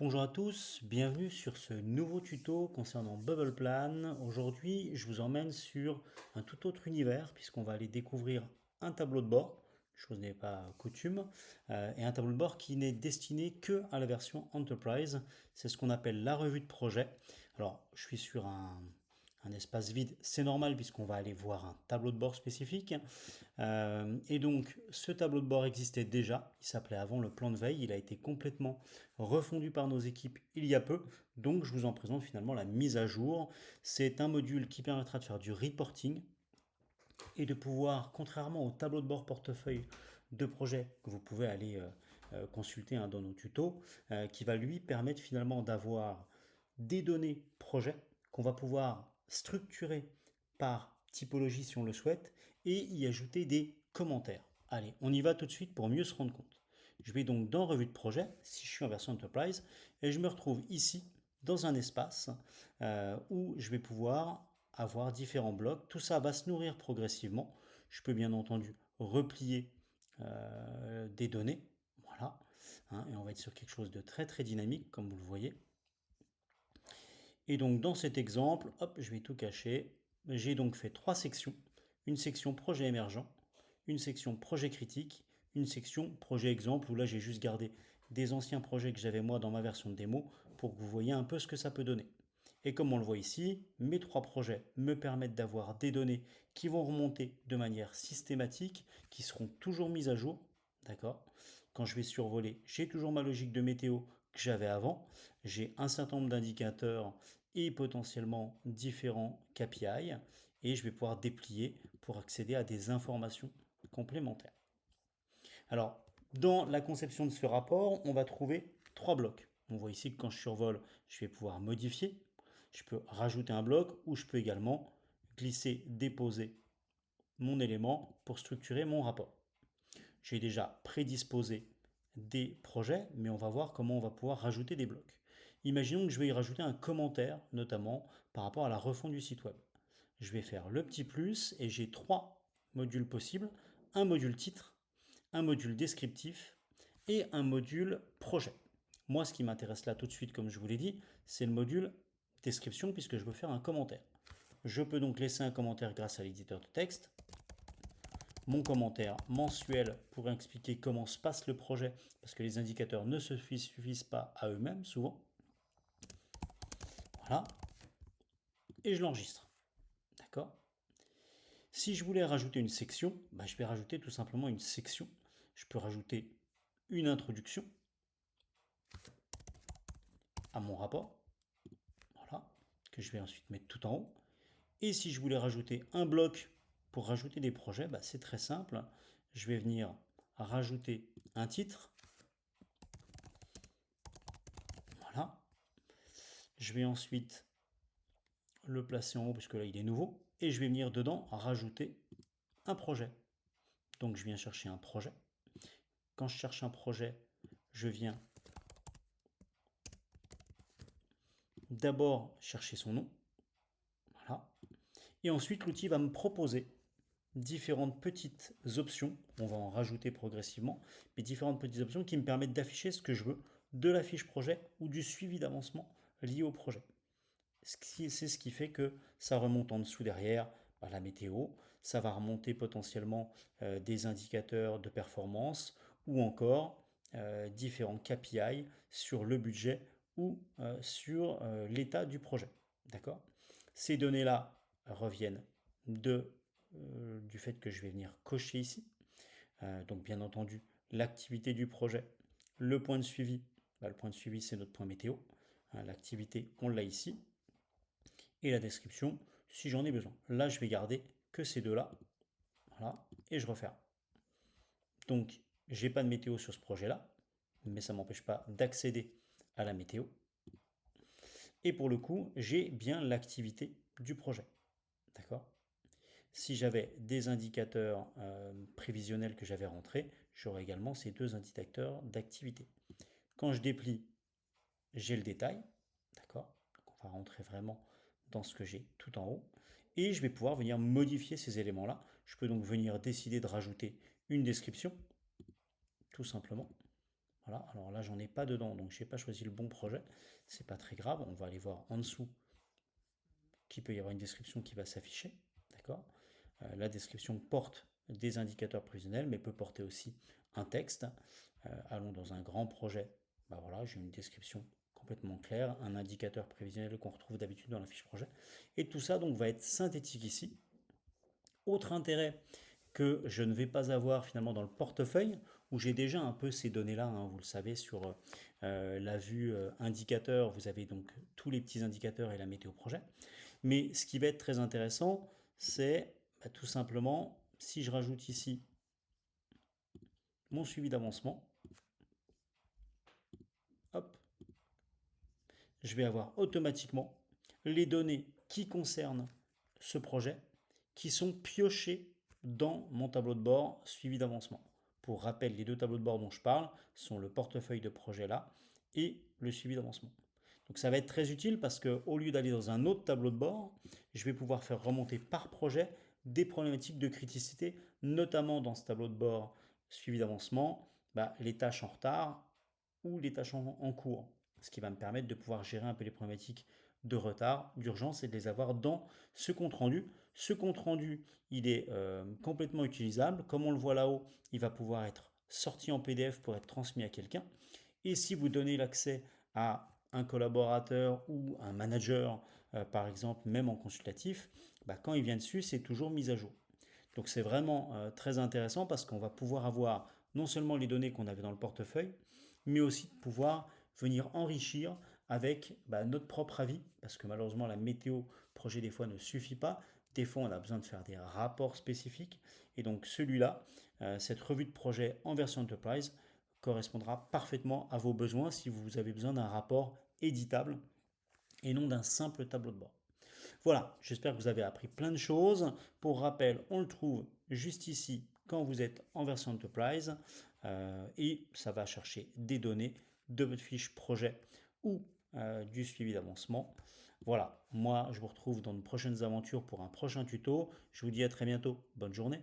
Bonjour à tous, bienvenue sur ce nouveau tuto concernant Bubble Plan. Aujourd'hui, je vous emmène sur un tout autre univers puisqu'on va aller découvrir un tableau de bord, chose n'est pas coutume, et un tableau de bord qui n'est destiné que à la version Enterprise. C'est ce qu'on appelle la revue de projet. Alors, je suis sur un espace vide, c'est normal puisqu'on va aller voir un tableau de bord spécifique. Et donc, ce tableau de bord existait déjà, il s'appelait avant le plan de veille, il a été complètement refondu par nos équipes il y a peu, donc je vous en présente finalement la mise à jour. C'est un module qui permettra de faire du reporting et de pouvoir, contrairement au tableau de bord portefeuille de projet que vous pouvez aller consulter dans nos tutos, qui va lui permettre finalement d'avoir des données projets qu'on va pouvoir structurer par typologie si on le souhaite et y ajouter des commentaires. Allez, on y va tout de suite pour mieux se rendre compte. Je vais donc dans Revue de projet, si je suis en version Enterprise, et je me retrouve ici dans un espace où je vais pouvoir avoir différents blocs. Tout ça va se nourrir progressivement. Je peux bien entendu replier des données. Voilà. Hein, et on va être sur quelque chose de très très dynamique, comme vous le voyez. Et donc dans cet exemple, hop, je vais tout cacher. J'ai donc fait trois sections. Une section projet émergent, une section projet critique, une section projet exemple où là j'ai juste gardé des anciens projets que j'avais moi dans ma version de démo pour que vous voyez un peu ce que ça peut donner. Et comme on le voit ici, mes trois projets me permettent d'avoir des données qui vont remonter de manière systématique, qui seront toujours mises à jour. D'accord? Quand je vais survoler, j'ai toujours ma logique de météo que j'avais avant. J'ai un certain nombre d'indicateurs et potentiellement différents KPI et je vais pouvoir déplier pour accéder à des informations complémentaires. Alors, dans la conception de ce rapport, on va trouver trois blocs. On voit ici que quand je survole, je vais pouvoir modifier. Je peux rajouter un bloc ou je peux également glisser, déposer mon élément pour structurer mon rapport. J'ai déjà prédisposé des projets, mais on va voir comment on va pouvoir rajouter des blocs. Imaginons que je vais y rajouter un commentaire, notamment par rapport à la refonte du site web. Je vais faire le petit plus et j'ai trois modules possibles. Un module titre, un module descriptif et un module projet. Moi, ce qui m'intéresse là tout de suite, comme je vous l'ai dit, c'est le module description puisque je veux faire un commentaire. Je peux donc laisser un commentaire grâce à l'éditeur de texte. Mon commentaire mensuel pour expliquer comment se passe le projet, parce que les indicateurs ne se suffisent pas à eux-mêmes souvent. Voilà. Et je l'enregistre. D'accord? Si je voulais rajouter une section, je vais rajouter tout simplement une section. Je peux rajouter une introduction à mon rapport. Voilà. Que je vais ensuite mettre tout en haut. Et si je voulais rajouter un bloc pour rajouter des projets, c'est très simple. Je vais venir rajouter un titre. Voilà. Je vais ensuite le placer en haut puisque là il est nouveau. Et je vais venir dedans rajouter un projet. Donc je viens chercher un projet. Quand je cherche un projet, je viens d'abord chercher son nom. Voilà. Et ensuite l'outil va me proposer différentes petites options, on va en rajouter progressivement, mais différentes petites options qui me permettent d'afficher ce que je veux de la fiche projet ou du suivi d'avancement lié au projet. C'est ce qui fait que ça remonte en dessous derrière la météo, ça va remonter potentiellement des indicateurs de performance ou encore différents KPI sur le budget ou sur l'état du projet. D'accord? Ces données-là reviennent du fait que je vais venir cocher ici. Donc bien entendu, l'activité du projet, le point de suivi. Le point de suivi, c'est notre point météo. L'activité, on l'a ici. Et la description, si j'en ai besoin. Là, je vais garder que ces deux-là. Voilà. Et je referme. Donc, j'ai pas de météo sur ce projet-là, mais ça ne m'empêche pas d'accéder à la météo. Et pour le coup, j'ai bien l'activité du projet. D'accord? Si j'avais des indicateurs prévisionnels que j'avais rentrés, j'aurais également ces deux indicateurs d'activité. Quand je déplie, j'ai le détail. D'accord? Donc on va rentrer vraiment dans ce que j'ai tout en haut. Et je vais pouvoir venir modifier ces éléments-là. Je peux donc venir décider de rajouter une description, tout simplement. Voilà, alors là, j'en ai pas dedans, donc je n'ai pas choisi le bon projet. C'est pas très grave, on va aller voir en dessous qu'il peut y avoir une description qui va s'afficher. D'accord? La description porte des indicateurs prévisionnels, mais peut porter aussi un texte. Allons dans un grand projet. Bah voilà, j'ai une description complètement claire, un indicateur prévisionnel qu'on retrouve d'habitude dans la fiche projet. Et tout ça donc va être synthétique ici. Autre intérêt que je ne vais pas avoir finalement dans le portefeuille, où j'ai déjà un peu ces données-là, hein, vous le savez, sur la vue indicateur, vous avez donc tous les petits indicateurs et la météo projet. Mais ce qui va être très intéressant, c'est tout simplement, si je rajoute ici mon suivi d'avancement, hop, je vais avoir automatiquement les données qui concernent ce projet qui sont piochées dans mon tableau de bord suivi d'avancement. Pour rappel, les deux tableaux de bord dont je parle sont le portefeuille de projet là et le suivi d'avancement. Donc ça va être très utile parce qu'au lieu d'aller dans un autre tableau de bord, je vais pouvoir faire remonter par projet des problématiques de criticité, notamment dans ce tableau de bord suivi d'avancement, les tâches en retard ou les tâches en cours, ce qui va me permettre de pouvoir gérer un peu les problématiques de retard, d'urgence et de les avoir dans ce compte rendu. Ce compte rendu, il est complètement utilisable. Comme on le voit là-haut, il va pouvoir être sorti en PDF pour être transmis à quelqu'un. Et si vous donnez l'accès à un collaborateur ou un manager, par exemple, même en consultatif, quand il vient dessus, c'est toujours mis à jour. Donc c'est vraiment très intéressant parce qu'on va pouvoir avoir non seulement les données qu'on avait dans le portefeuille, mais aussi de pouvoir venir enrichir avec notre propre avis, parce que malheureusement la météo projet des fois ne suffit pas. Des fois on a besoin de faire des rapports spécifiques, et donc celui-là, cette revue de projet en version Enterprise, correspondra parfaitement à vos besoins si vous avez besoin d'un rapport éditable et non d'un simple tableau de bord. Voilà, j'espère que vous avez appris plein de choses. Pour rappel, on le trouve juste ici quand vous êtes en version Enterprise et ça va chercher des données de votre fiche projet ou du suivi d'avancement. Voilà, moi je vous retrouve dans de prochaines aventures pour un prochain tuto. Je vous dis à très bientôt. Bonne journée.